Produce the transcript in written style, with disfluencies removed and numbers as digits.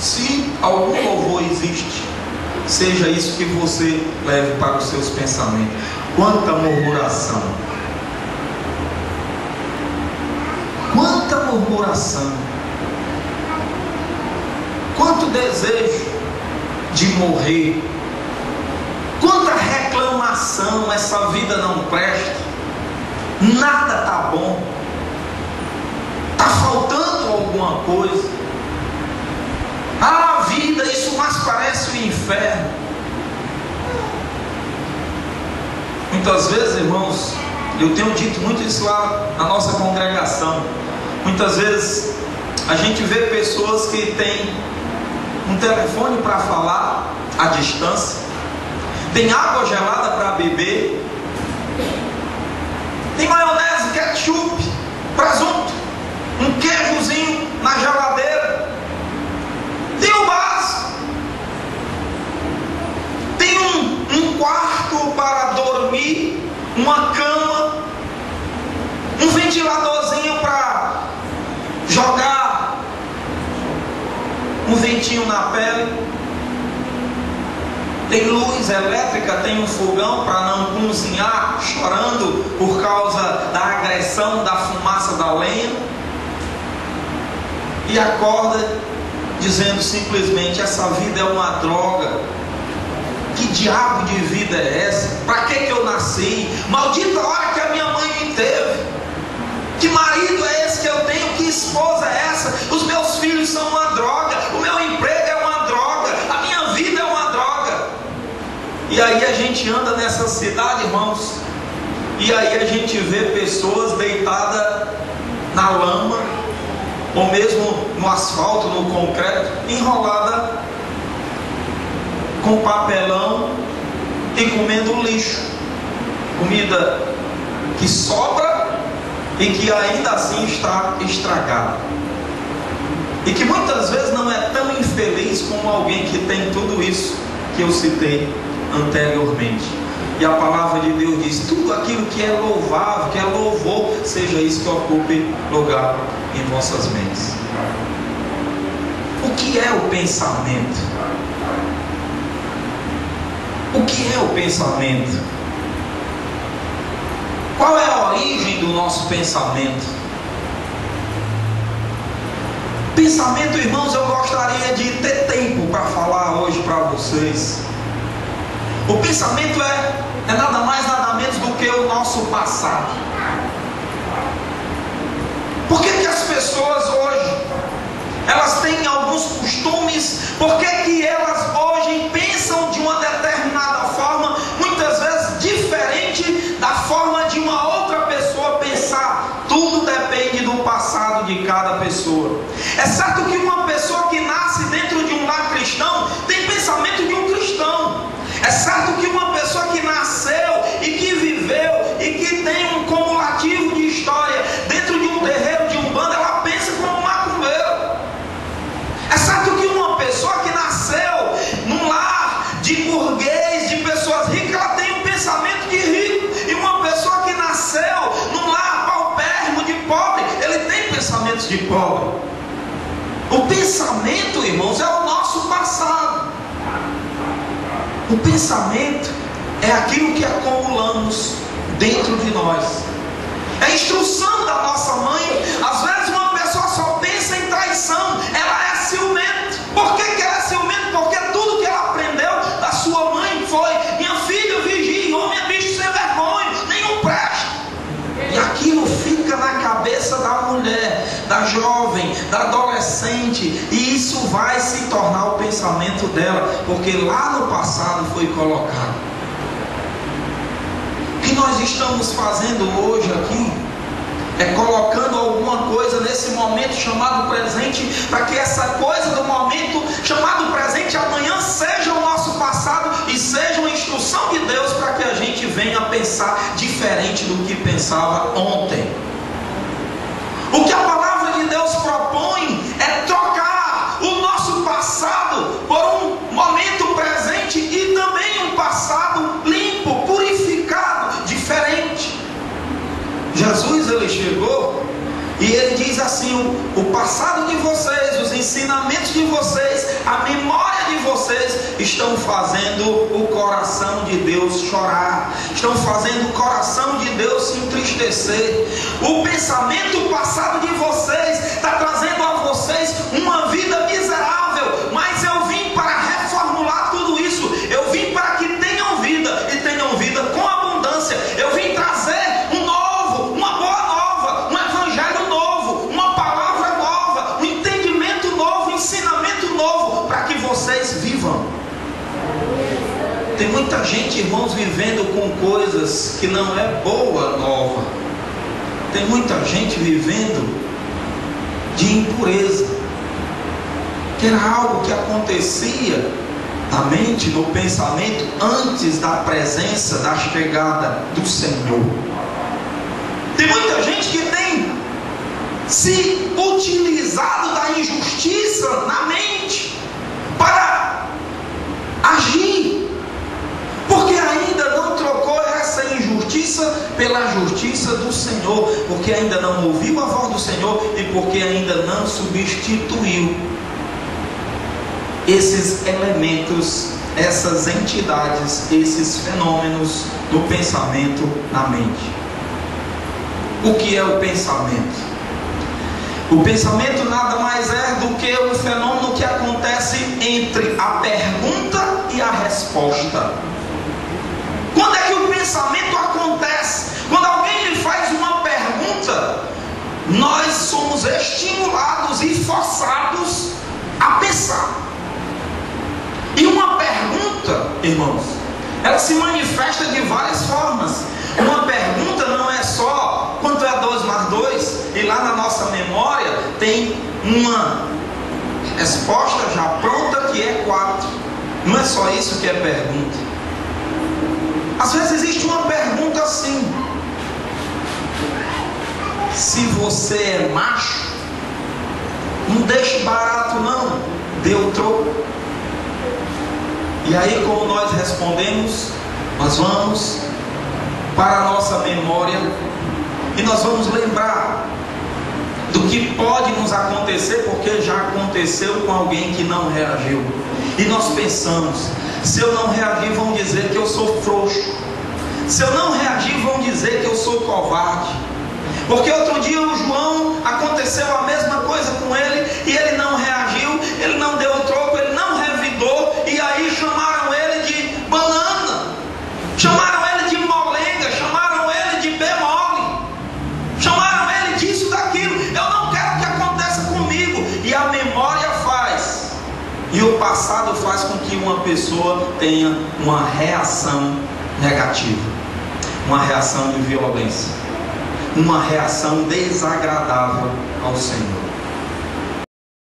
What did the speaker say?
Se algum louvor existe, seja isso que você leve para os seus pensamentos. Quanta murmuração! Quanta murmuração! Quanto desejo de morrer! Quanta reclamação! Essa vida não presta, nada está bom, está faltando alguma coisa. A vida, isso mais parece o inferno. Muitas vezes, irmãos, eu tenho dito muito isso lá na nossa congregação. Muitas vezes a gente vê pessoas que têm um telefone para falar à distância, tem água gelada para beber, tem maionese, ketchup, presunto, um queijozinho na geladeira, tem o básico, tem um quarto para dormir, uma cama, um ventiladorzinho para jogar um ventinho na pele, tem luz elétrica, tem um fogão para não cozinhar chorando por causa da agressão da fumaça da lenha, e acorda dizendo simplesmente: essa vida é uma droga. Que diabo de vida é essa? Para que eu nasci? Maldita hora que a minha mãe me teve. Que marido é esse que eu tenho? Que esposa é essa? Os meus filhos são uma droga, o meu emprego é uma droga, a minha vida é uma droga. E aí a gente anda nessa cidade, irmãos, e aí a gente vê pessoas deitadas na lama, ou mesmo no asfalto, no concreto, enrolada com papelão e comendo lixo, comida que sobra e que ainda assim está estragada, e que muitas vezes não é tão infeliz como alguém que tem tudo isso que eu citei anteriormente. E a palavra de Deus diz: tudo aquilo que é louvável, que é louvor, seja isso que ocupe lugar em vossas mentes. O que é o pensamento? O que é o pensamento? Qual é a origem do nosso pensamento? Pensamento, irmãos, eu gostaria de ter tempo para falar hoje para vocês. O pensamento é nada mais, nada menos do que o nosso passado. Por que as pessoas hoje, elas têm alguns costumes? Por que elas hoje pensam de uma determinada forma, muitas vezes diferente da forma de uma outra pessoa pensar? Tudo depende do passado de cada pessoa. É certo que uma pessoa que nasce dentro de um lar cristão tem pensamento de um cristão. É certo que uma pessoa que nasceu e que viveu e que tem um cumulativo de história dentro de um terreiro de Umbanda, ela pensa como um macumbeiro. É certo que uma pessoa que nasceu num lar de burguês, de pessoas ricas, ela tem um pensamento de rico. E uma pessoa que nasceu num lar paupérrimo, de pobre, ele tem pensamentos de pobre. O pensamento, irmãos, é o nosso passado. O pensamento é aquilo que acumulamos dentro de nós. É a instrução da nossa mãe. Às vezes uma pessoa só pensa em traição, ela é ciumenta. Por que ela é ciumenta? Porque tudo que ela aprendeu da sua mãe foi: minha filha, vigie, homem é bicho sem vergonha, nenhum presta. E aquilo fica na cabeça da mulher, da jovem, da adolescente, e isso vai se tornar o pensamento dela, porque lá no passado foi colocado. O que nós estamos fazendo hoje aqui é colocando alguma coisa nesse momento chamado presente, para que essa coisa do momento chamado presente amanhã seja o nosso passado e seja uma instrução de Deus para que a gente venha a pensar diferente do que pensava ontem. O que a palavra de Deus propõe é trocar o nosso passado por um momento presente e também um passado limpo, purificado, diferente. Jesus, ele chegou e ele diz assim: o passado de vocês, os ensinamentos de vocês estão fazendo o coração de Deus chorar, estão fazendo o coração de Deus se entristecer. O pensamento passado de vocês está trazendo a vocês uma vida miserável, mas eu vim para reformular tudo isso. Eu vim para que tenham vida e tenham vida com abundância. Eu vim trazer um novo, uma boa nova, um evangelho novo, uma palavra nova, um entendimento novo, um ensinamento novo, para que vocês vivam. Tem muita gente, irmãos, vivendo com coisas que não é boa nova. Tem muita gente vivendo de impureza, que era algo que acontecia na mente, no pensamento, antes da presença, da chegada do Senhor. Tem muita gente que tem se utilizado da injustiça na mente para agir, porque ainda não trocou essa injustiça pela justiça do Senhor, porque ainda não ouviu a voz do Senhor e porque ainda não substituiu esses elementos, essas entidades, esses fenômenos do pensamento na mente. O que é o pensamento? O pensamento nada mais é do que um fenômeno que acontece entre a pergunta e a resposta. Quando é que o pensamento acontece? Quando alguém lhe faz uma pergunta, nós somos estimulados e forçados a pensar. E uma pergunta, irmãos, ela se manifesta de várias formas. Uma pergunta não é só quanto é 2 mais 2, e lá na nossa memória tem uma resposta já pronta que é 4. Não é só isso que é pergunta. Às vezes existe uma pergunta assim: se você é macho, não deixe barato não, dê o troco. E aí, como nós respondemos, nós vamos para a nossa memória e nós vamos lembrar do que pode nos acontecer, porque já aconteceu com alguém que não reagiu. E nós pensamos: se eu não reagir, vão dizer que eu sou frouxo. Se eu não reagir, vão dizer que eu sou covarde. Porque outro dia o João, aconteceu a mesma coisa com ele, e ele não reagiu, ele não deu o troco, ele não revidou, e aí chamaram ele de banana, chamaram ele de molenga, chamaram ele de bemole, chamaram ele disso, daquilo. Eu não quero que aconteça comigo. E a memória faz, e o passado faz com que uma pessoa tenha uma reação negativa, uma reação de violência, uma reação desagradável ao Senhor.